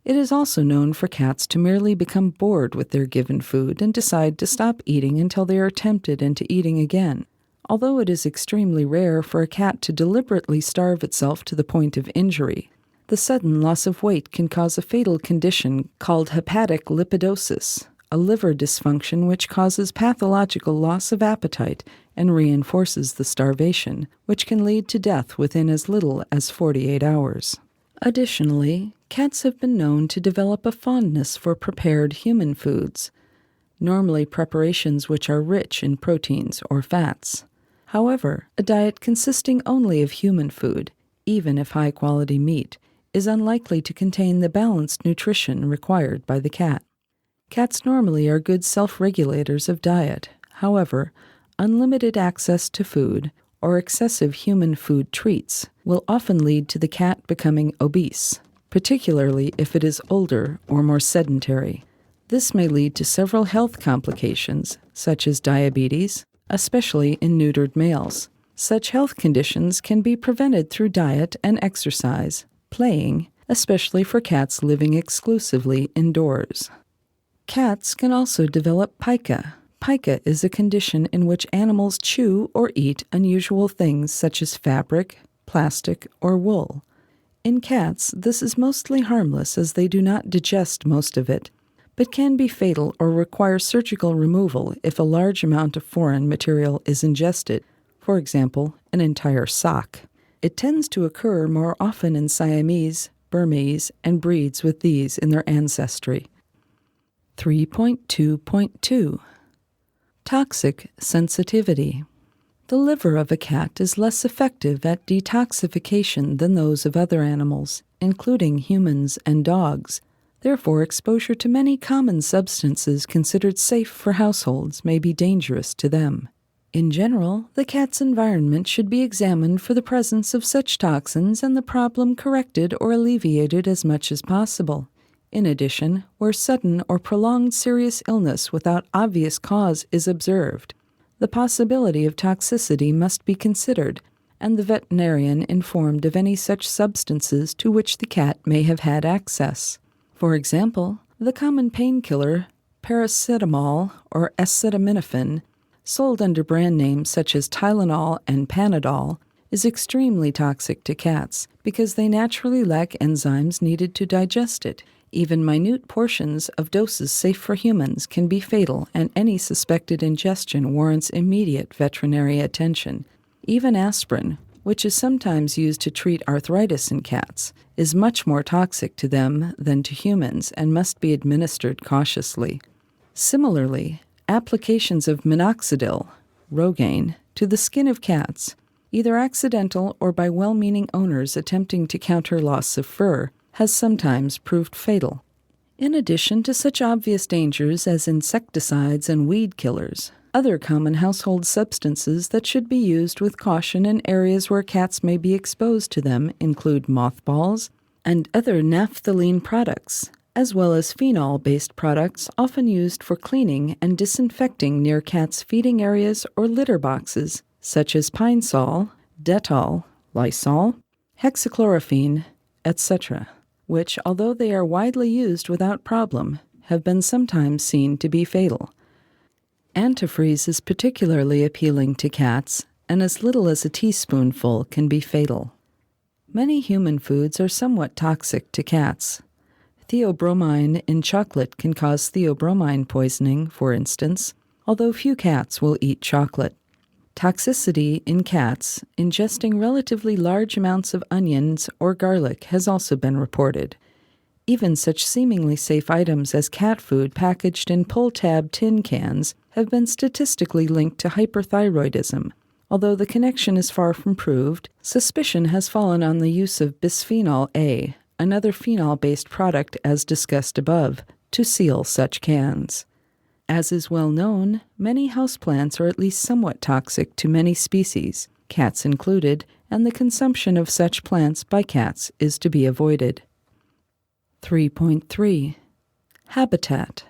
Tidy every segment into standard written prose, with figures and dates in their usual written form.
It is also known for cats to merely become bored with their given food and decide to stop eating until they are tempted into eating again. Although it is extremely rare for a cat to deliberately starve itself to the point of injury, the sudden loss of weight can cause a fatal condition called hepatic lipidosis, a liver dysfunction which causes pathological loss of appetite and reinforces the starvation, which can lead to death within as little as 48 hours. Additionally, cats have been known to develop a fondness for prepared human foods, normally preparations which are rich in proteins or fats. However, a diet consisting only of human food, even if high-quality meat, is unlikely to contain the balanced nutrition required by the cat. Cats normally are good self-regulators of diet. However, unlimited access to food or excessive human food treats will often lead to the cat becoming obese, particularly if it is older or more sedentary. This may lead to several health complications, such as diabetes, especially in neutered males. Such health conditions can be prevented through diet and exercise, playing, especially for cats living exclusively indoors. Cats can also develop pica. Pica is a condition in which animals chew or eat unusual things such as fabric, plastic, or wool. In cats, this is mostly harmless as they do not digest most of it, but can be fatal or require surgical removal if a large amount of foreign material is ingested, for example, an entire sock. It tends to occur more often in Siamese, Burmese, and breeds with these in their ancestry. 3.2.2 Toxic sensitivity. The liver of a cat is less effective at detoxification than those of other animals, including humans and dogs. Therefore, exposure to many common substances considered safe for households may be dangerous to them. In general, the cat's environment should be examined for the presence of such toxins and the problem corrected or alleviated as much as possible. In addition, where sudden or prolonged serious illness without obvious cause is observed, the possibility of toxicity must be considered, and the veterinarian informed of any such substances to which the cat may have had access. For example, the common painkiller paracetamol or acetaminophen, sold under brand names such as Tylenol and Panadol, is extremely toxic to cats because they naturally lack enzymes needed to digest it. Even minute portions of doses safe for humans can be fatal, and any suspected ingestion warrants immediate veterinary attention. Even aspirin, which is sometimes used to treat arthritis in cats, is much more toxic to them than to humans and must be administered cautiously. Similarly, applications of minoxidil, Rogaine, to the skin of cats, either accidental or by well-meaning owners attempting to counter loss of fur, has sometimes proved fatal. In addition to such obvious dangers as insecticides and weed killers, other common household substances that should be used with caution in areas where cats may be exposed to them include mothballs and other naphthalene products, as well as phenol-based products often used for cleaning and disinfecting near cats' feeding areas or litter boxes, such as Pine Sol, Dettol, Lysol, hexachlorophene, etc., which, although they are widely used without problem, have been sometimes seen to be fatal. Antifreeze is particularly appealing to cats, and as little as a teaspoonful can be fatal. Many human foods are somewhat toxic to cats. Theobromine in chocolate can cause theobromine poisoning, for instance, although few cats will eat chocolate. Toxicity in cats ingesting relatively large amounts of onions or garlic has also been reported. Even such seemingly safe items as cat food packaged in pull-tab tin cans have been statistically linked to hyperthyroidism. Although the connection is far from proved, suspicion has fallen on the use of bisphenol A, another phenol-based product as discussed above, to seal such cans. As is well known, many houseplants are at least somewhat toxic to many species, cats included, and the consumption of such plants by cats is to be avoided. 3.3 Habitat.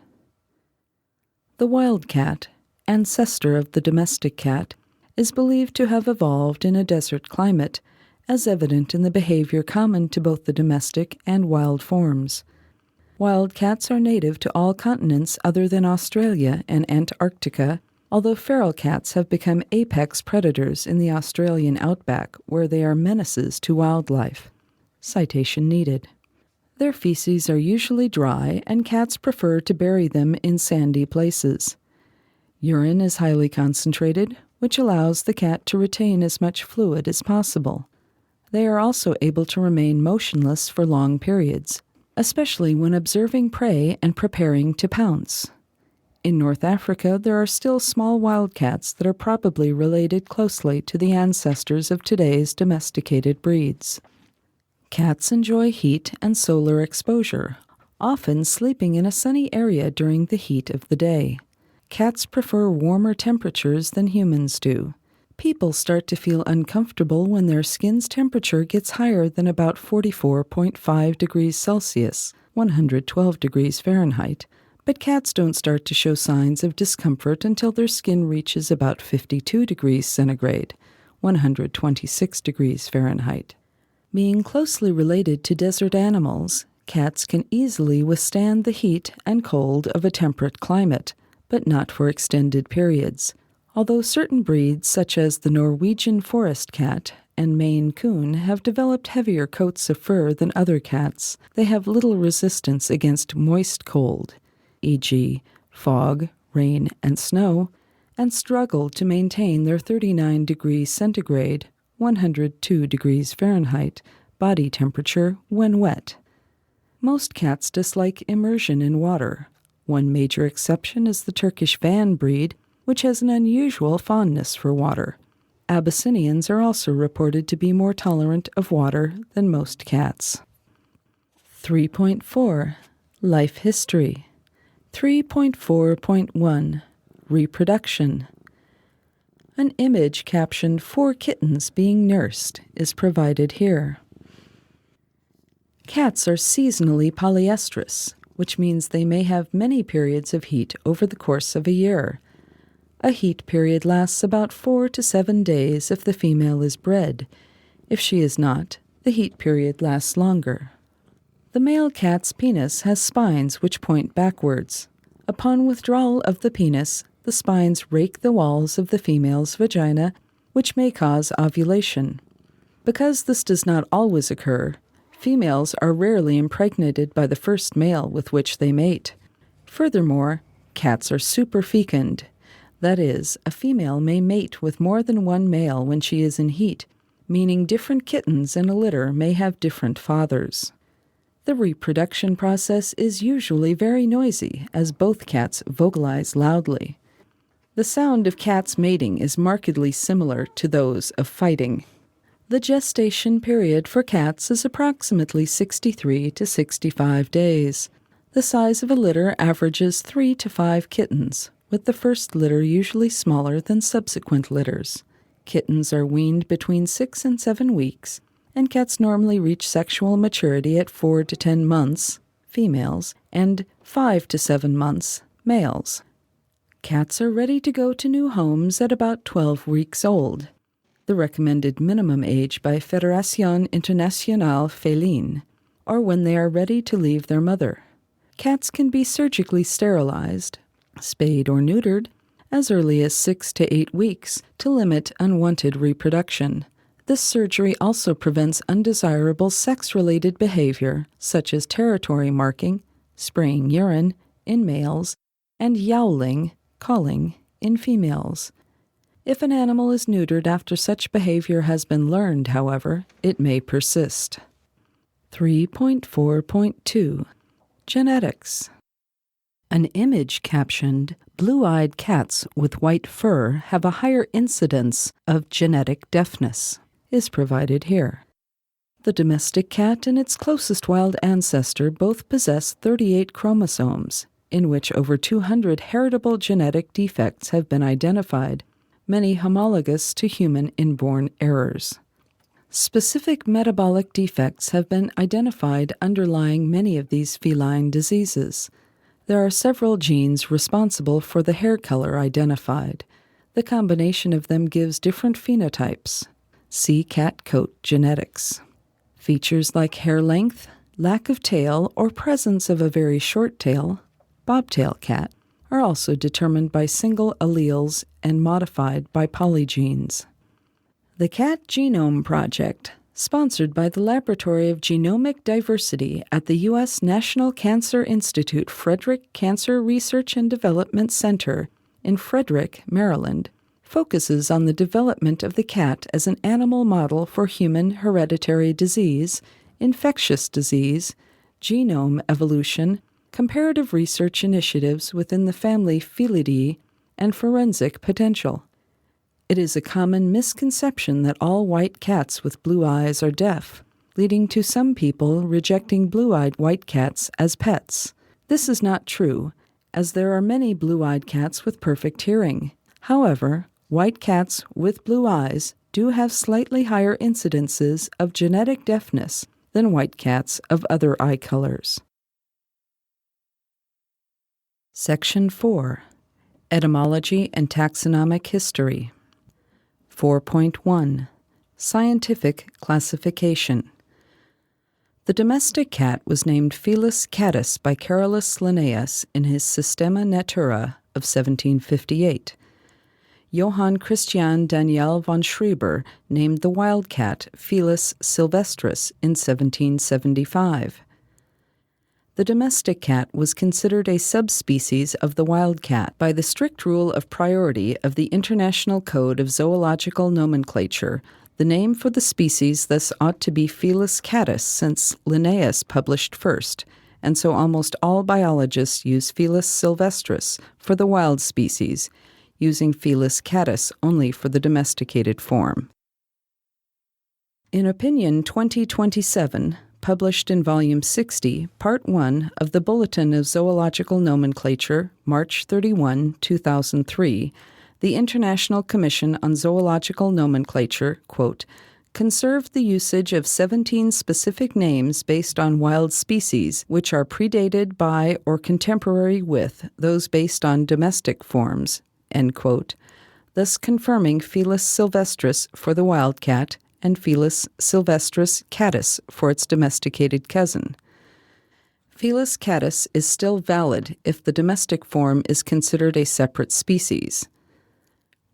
The wild cat, ancestor of the domestic cat, is believed to have evolved in a desert climate, as evident in the behavior common to both the domestic and wild forms. Wild cats are native to all continents other than Australia and Antarctica, although feral cats have become apex predators in the Australian outback, where they are menaces to wildlife. Citation needed. Their feces are usually dry, and cats prefer to bury them in sandy places. Urine is highly concentrated, which allows the cat to retain as much fluid as possible. They are also able to remain motionless for long periods, especially when observing prey and preparing to pounce. In North Africa, there are still small wildcats that are probably related closely to the ancestors of today's domesticated breeds. Cats enjoy heat and solar exposure, often sleeping in a sunny area during the heat of the day. Cats prefer warmer temperatures than humans do. People start to feel uncomfortable when their skin's temperature gets higher than about 44.5 degrees Celsius, 112 degrees Fahrenheit, but cats don't start to show signs of discomfort until their skin reaches about 52 degrees centigrade, 126 degrees Fahrenheit. Being closely related to desert animals, cats can easily withstand the heat and cold of a temperate climate, but not for extended periods. Although certain breeds, such as the Norwegian forest cat and Maine Coon, have developed heavier coats of fur than other cats, they have little resistance against moist cold, e.g., fog, rain, and snow, and struggle to maintain their 39 degrees centigrade, 102 degrees Fahrenheit, body temperature when wet. Most cats dislike immersion in water. One major exception is the Turkish van breed, which has an unusual fondness for water. Abyssinians are also reported to be more tolerant of water than most cats. 3.4. Life History. 3.4.1. Reproduction. An image captioned 4 kittens being nursed is provided here. Cats are seasonally polyestrous, which means they may have many periods of heat over the course of a year. A heat period lasts about 4 to 7 days if the female is bred. If she is not, the heat period lasts longer. The male cat's penis has spines which point backwards. Upon withdrawal of the penis, the spines rake the walls of the female's vagina, which may cause ovulation. Because this does not always occur, females are rarely impregnated by the first male with which they mate. Furthermore, cats are superfecund. That is, a female may mate with more than one male when she is in heat, meaning different kittens in a litter may have different fathers. The reproduction process is usually very noisy, as both cats vocalize loudly. The sound of cats mating is markedly similar to those of fighting. The gestation period for cats is approximately 63 to 65 days. The size of a litter averages 3 to 5 kittens, with the first litter usually smaller than subsequent litters. Kittens are weaned between 6 and 7 weeks, and cats normally reach sexual maturity at 4 to 10 months, females, and 5 to 7 months, males. Cats are ready to go to new homes at about 12 weeks old, the recommended minimum age by Fédération Internationale Féline, or when they are ready to leave their mother. Cats can be surgically sterilized, spayed or neutered, as early as 6 to 8 weeks to limit unwanted reproduction. This surgery also prevents undesirable sex-related behavior, such as territory marking, spraying urine in males, and yowling, calling, in females. If an animal is neutered after such behavior has been learned, however, it may persist. 3.4.2. Genetics. An image captioned, "Blue-eyed cats with white fur have a higher incidence of genetic deafness," is provided here. The domestic cat and its closest wild ancestor both possess 38 chromosomes, in which over 200 heritable genetic defects have been identified, many homologous to human inborn errors. Specific metabolic defects have been identified underlying many of these feline diseases. There are several genes responsible for the hair color identified. The combination of them gives different phenotypes. See cat coat genetics. Features like hair length, lack of tail or presence of a very short tail, bobtail cat, are also determined by single alleles and modified by polygenes. The Cat Genome Project, sponsored by the Laboratory of Genomic Diversity at the U.S. National Cancer Institute Frederick Cancer Research and Development Center in Frederick, Maryland, focuses on the development of the cat as an animal model for human hereditary disease, infectious disease, genome evolution, comparative research initiatives within the family Felidae, and forensic potential. It is a common misconception that all white cats with blue eyes are deaf, leading to some people rejecting blue-eyed white cats as pets. This is not true, as there are many blue-eyed cats with perfect hearing. However, white cats with blue eyes do have slightly higher incidences of genetic deafness than white cats of other eye colors. Section 4. Etymology and Taxonomic History. 4.1. Scientific Classification. The domestic cat was named Felis catus by Carolus Linnaeus in his Systema Naturae of 1758. Johann Christian Daniel von Schreiber named the wild cat Felis sylvestris in 1775. The domestic cat was considered a subspecies of the wild cat by the strict rule of priority of the International Code of Zoological Nomenclature. The name for the species thus ought to be Felis catus, since Linnaeus published first, and so almost all biologists use Felis sylvestris for the wild species, using Felis catus only for the domesticated form. In Opinion 2027, published in Volume 60, Part 1 of the Bulletin of Zoological Nomenclature, March 31, 2003, the International Commission on Zoological Nomenclature, quote, conserved the usage of 17 specific names based on wild species, which are predated by or contemporary with those based on domestic forms, end quote, thus confirming Felis sylvestris for the wildcat and Felis sylvestris catus for its domesticated cousin. Felis catus is still valid if the domestic form is considered a separate species.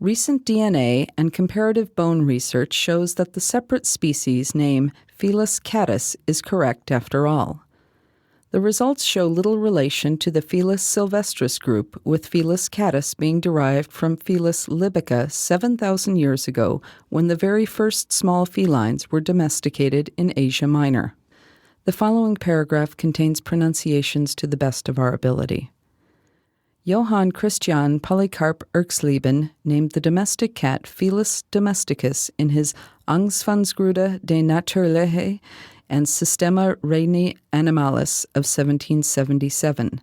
Recent DNA and comparative bone research shows that the separate species name Felis catus is correct after all. The results show little relation to the Felis sylvestris group, with Felis catus being derived from Felis libica 7,000 years ago, when the very first small felines were domesticated in Asia Minor. The following paragraph contains pronunciations to the best of our ability. Johann Christian Polycarp Erxleben named the domestic cat Felis domesticus in his Anfangsgründe der Naturlehre and Systema Reini Animalis of 1777.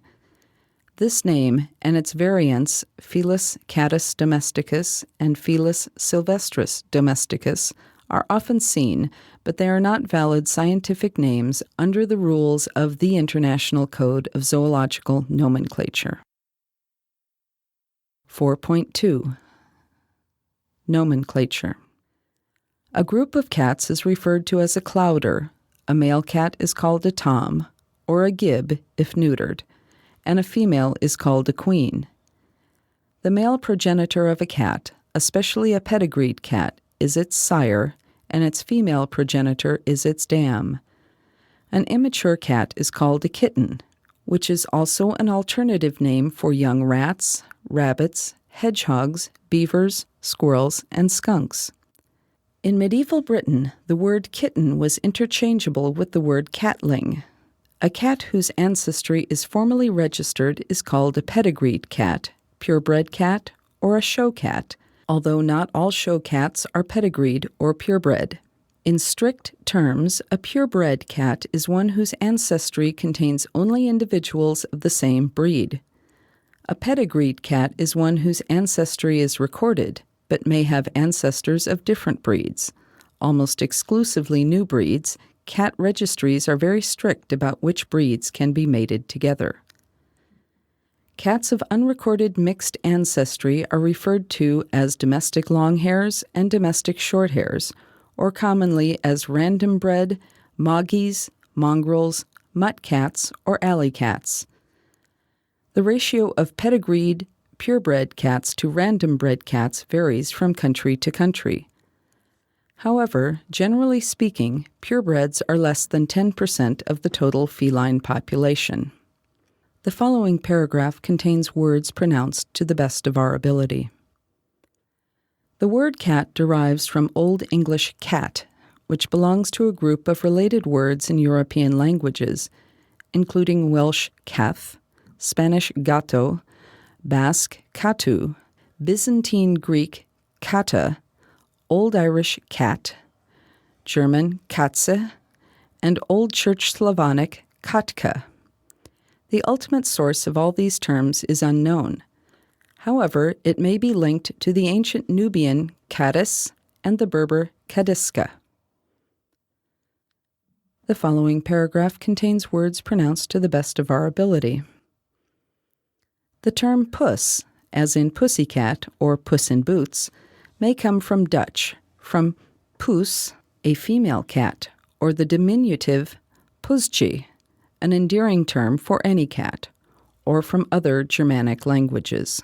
This name and its variants, Felis catus domesticus and Felis sylvestris domesticus, are often seen, but they are not valid scientific names under the rules of the International Code of Zoological Nomenclature. 4.2. Nomenclature. A group of cats is referred to as a clowder. A male cat is called a tom, or a gib if neutered, and a female is called a queen. The male progenitor of a cat, especially a pedigreed cat, is its sire, and its female progenitor is its dam. An immature cat is called a kitten, which is also an alternative name for young rats, rabbits, hedgehogs, beavers, squirrels, and skunks. In medieval Britain, the word kitten was interchangeable with the word catling. A cat whose ancestry is formally registered is called a pedigreed cat, purebred cat, or a show cat, although not all show cats are pedigreed or purebred. In strict terms, a purebred cat is one whose ancestry contains only individuals of the same breed. A pedigreed cat is one whose ancestry is recorded, but may have ancestors of different breeds. Almost exclusively new breeds, cat registries are very strict about which breeds can be mated together. Cats of unrecorded mixed ancestry are referred to as domestic longhairs and domestic shorthairs, or commonly as random bred, moggies, mongrels, mutt cats, or alley cats. The ratio of pedigreed, purebred cats to random bred cats varies from country to country. However, generally speaking, purebreds are less than 10% of the total feline population. The following paragraph contains words pronounced to the best of our ability. The word cat derives from Old English cat, which belongs to a group of related words in European languages, including Welsh cath, Spanish gato, Basque katu, Byzantine Greek kata, Old Irish cat, German katze, and Old Church Slavonic katka. The ultimate source of all these terms is unknown. However, it may be linked to the ancient Nubian kadis and the Berber kadiska. The following paragraph contains words pronounced to the best of our ability. The term puss, as in pussycat or puss in boots, may come from Dutch, from poes, a female cat, or the diminutive poesje, an endearing term for any cat, or from other Germanic languages.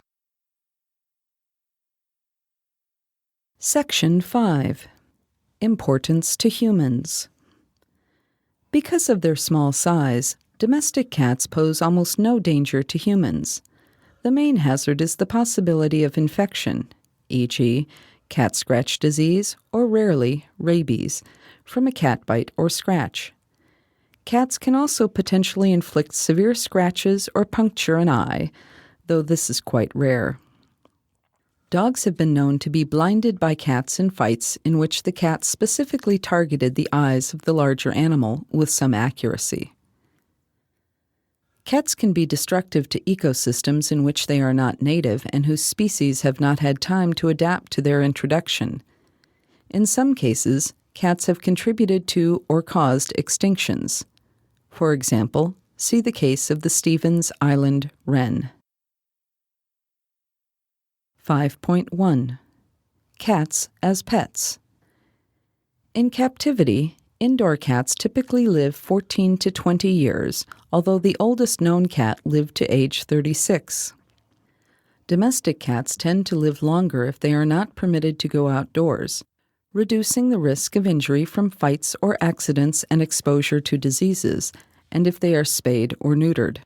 Section 5. Importance to humans. Because of their small size, domestic cats pose almost no danger to humans. The main hazard is the possibility of infection, e.g., cat scratch disease or rarely rabies, from a cat bite or scratch. Cats can also potentially inflict severe scratches or puncture an eye, though this is quite rare. Dogs have been known to be blinded by cats in fights in which the cat specifically targeted the eyes of the larger animal with some accuracy. Cats can be destructive to ecosystems in which they are not native and whose species have not had time to adapt to their introduction. In some cases, cats have contributed to or caused extinctions. For example, see the case of the Stevens Island wren. 5.1. Cats as pets. In captivity, indoor cats typically live 14 to 20 years, although the oldest known cat lived to age 36. Domestic cats tend to live longer if they are not permitted to go outdoors, reducing the risk of injury from fights or accidents and exposure to diseases, and if they are spayed or neutered.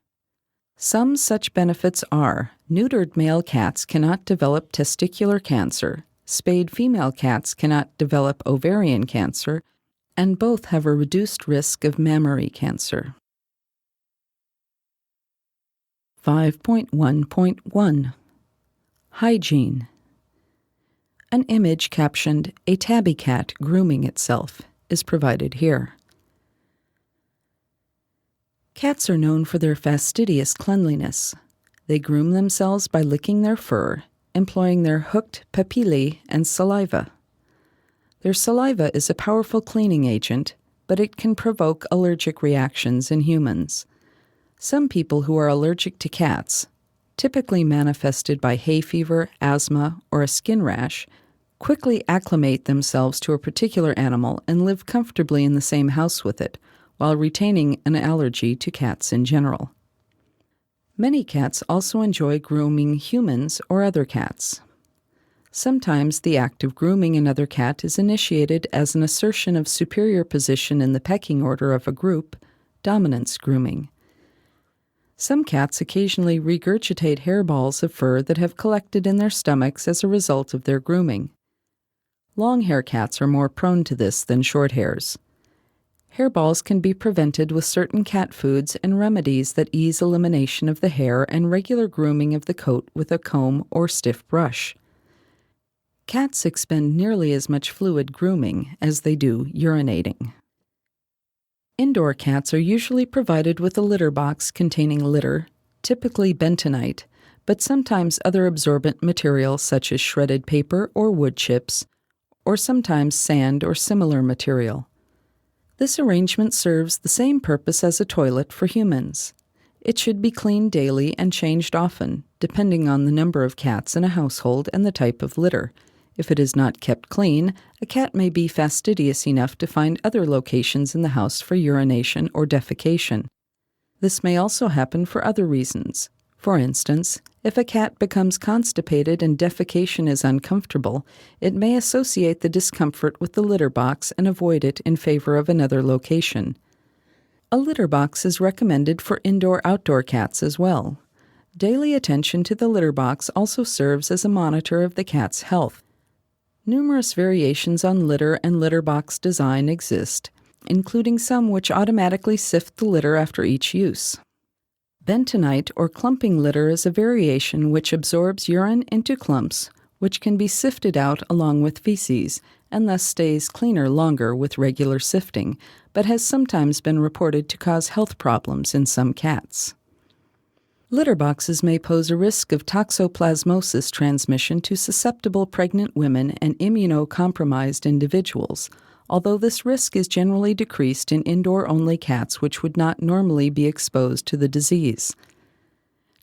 Some such benefits are: neutered male cats cannot develop testicular cancer, spayed female cats cannot develop ovarian cancer, and both have a reduced risk of mammary cancer. 5.1.1. Hygiene. An image captioned "A tabby cat grooming itself" is provided here. Cats are known for their fastidious cleanliness. They groom themselves by licking their fur, employing their hooked papillae and saliva. Their saliva is a powerful cleaning agent, but it can provoke allergic reactions in humans. Some people who are allergic to cats, typically manifested by hay fever, asthma, or a skin rash, quickly acclimate themselves to a particular animal and live comfortably in the same house with it, while retaining an allergy to cats in general. Many cats also enjoy grooming humans or other cats. Sometimes the act of grooming another cat is initiated as an assertion of superior position in the pecking order of a group, dominance grooming. Some cats occasionally regurgitate hairballs of fur that have collected in their stomachs as a result of their grooming. Long-hair cats are more prone to this than short hairs. Hairballs can be prevented with certain cat foods and remedies that ease elimination of the hair and regular grooming of the coat with a comb or stiff brush. Cats expend nearly as much fluid grooming as they do urinating. Indoor cats are usually provided with a litter box containing litter, typically bentonite, but sometimes other absorbent material such as shredded paper or wood chips, or sometimes sand or similar material. This arrangement serves the same purpose as a toilet for humans. It should be cleaned daily and changed often, depending on the number of cats in a household and the type of litter, If it is not kept clean, a cat may be fastidious enough to find other locations in the house for urination or defecation. This may also happen for other reasons. For instance, if a cat becomes constipated and defecation is uncomfortable, it may associate the discomfort with the litter box and avoid it in favor of another location. A litter box is recommended for indoor-outdoor cats as well. Daily attention to the litter box also serves as a monitor of the cat's health. Numerous variations on litter and litter box design exist, including some which automatically sift the litter after each use. Bentonite or clumping litter is a variation which absorbs urine into clumps, which can be sifted out along with feces, and thus stays cleaner longer with regular sifting, but has sometimes been reported to cause health problems in some cats. Litter boxes may pose a risk of toxoplasmosis transmission to susceptible pregnant women and immunocompromised individuals, although this risk is generally decreased in indoor-only cats which would not normally be exposed to the disease.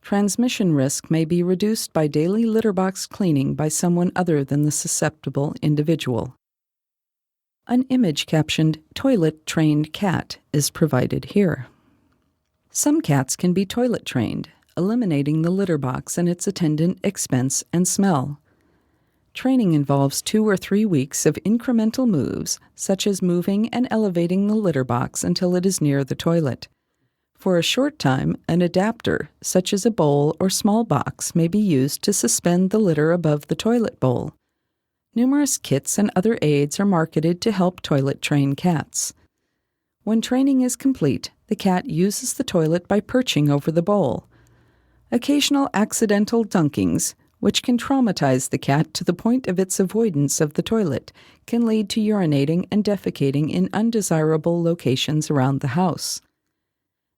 Transmission risk may be reduced by daily litter box cleaning by someone other than the susceptible individual. An image captioned "toilet-trained cat" is provided here. Some cats can be toilet-trained, eliminating the litter box and its attendant expense and smell. Training involves 2 or 3 weeks of incremental moves, such as moving and elevating the litter box until it is near the toilet. For a short time, an adapter, such as a bowl or small box, may be used to suspend the litter above the toilet bowl. Numerous kits and other aids are marketed to help toilet-train cats. When training is complete, the cat uses the toilet by perching over the bowl. Occasional accidental dunkings, which can traumatize the cat to the point of its avoidance of the toilet, can lead to urinating and defecating in undesirable locations around the house.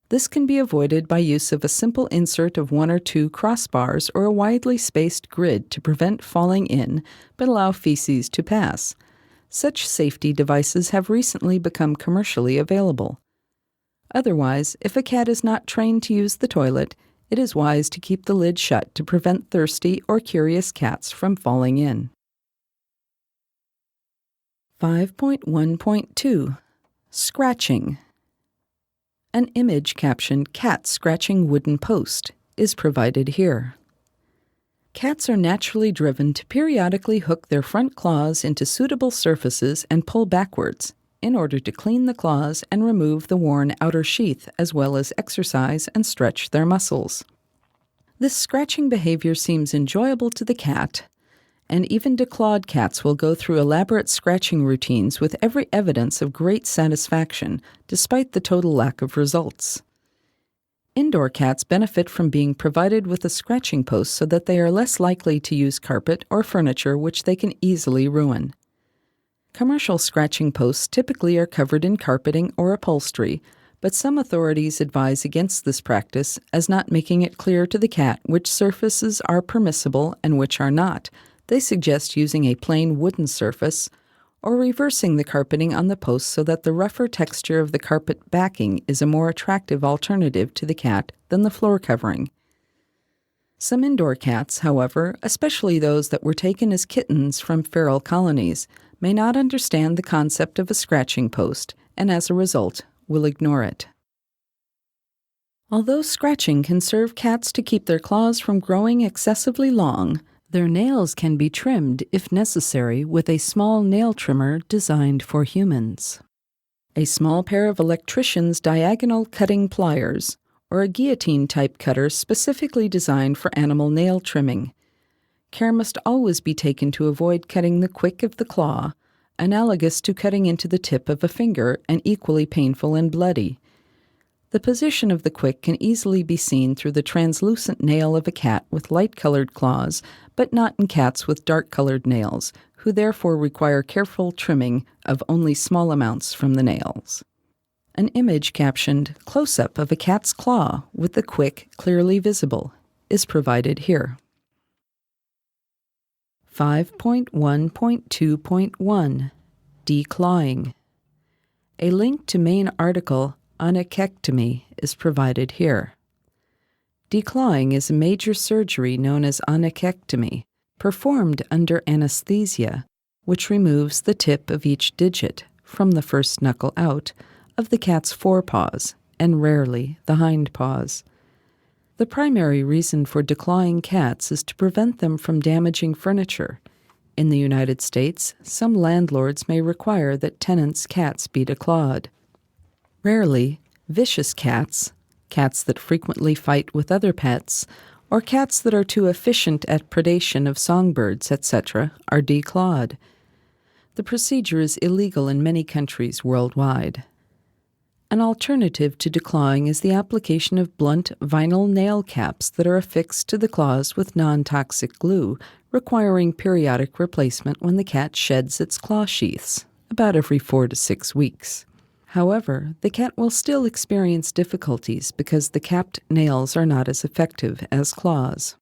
This can be avoided by use of a simple insert of 1 or 2 crossbars or a widely spaced grid to prevent falling in but allow feces to pass. Such safety devices have recently become commercially available. Otherwise, if a cat is not trained to use the toilet, it is wise to keep the lid shut to prevent thirsty or curious cats from falling in. 5.1.2 Scratching. An image captioned "Cat scratching wooden post" is provided here. Cats are naturally driven to periodically hook their front claws into suitable surfaces and pull backwards in order to clean the claws and remove the worn outer sheath, as well as exercise and stretch their muscles. This scratching behavior seems enjoyable to the cat, and even declawed cats will go through elaborate scratching routines with every evidence of great satisfaction, despite the total lack of results. Indoor cats benefit from being provided with a scratching post so that they are less likely to use carpet or furniture which they can easily ruin. Commercial scratching posts typically are covered in carpeting or upholstery, but some authorities advise against this practice as not making it clear to the cat which surfaces are permissible and which are not. They suggest using a plain wooden surface or reversing the carpeting on the post so that the rougher texture of the carpet backing is a more attractive alternative to the cat than the floor covering. Some indoor cats, however, especially those that were taken as kittens from feral colonies, may not understand the concept of a scratching post and as a result will ignore it. Although scratching can serve cats to keep their claws from growing excessively long, their nails can be trimmed if necessary with a small nail trimmer designed for humans. A small pair of electrician's diagonal cutting pliers, or a guillotine-type cutter specifically designed for animal nail trimming. Care must always be taken to avoid cutting the quick of the claw, analogous to cutting into the tip of a finger and equally painful and bloody. The position of the quick can easily be seen through the translucent nail of a cat with light-colored claws, but not in cats with dark-colored nails, who therefore require careful trimming of only small amounts from the nails. An image captioned "Close-up of a cat's claw with the quick clearly visible" is provided here. 5.1.2.1 Declawing. A link to main article Onychectomy is provided here. Declawing is a major surgery known as onychectomy performed under anesthesia, which removes the tip of each digit, from the first knuckle out, of the cat's forepaws, and rarely the hind paws. The primary reason for declawing cats is to prevent them from damaging furniture. In the United States, some landlords may require that tenants' cats be declawed. Rarely, vicious cats, cats that frequently fight with other pets, or cats that are too efficient at predation of songbirds, etc., are declawed. The procedure is illegal in many countries worldwide. An alternative to declawing is the application of blunt vinyl nail caps that are affixed to the claws with non-toxic glue, requiring periodic replacement when the cat sheds its claw sheaths, about every 4 to 6 weeks. However, the cat will still experience difficulties because the capped nails are not as effective as claws.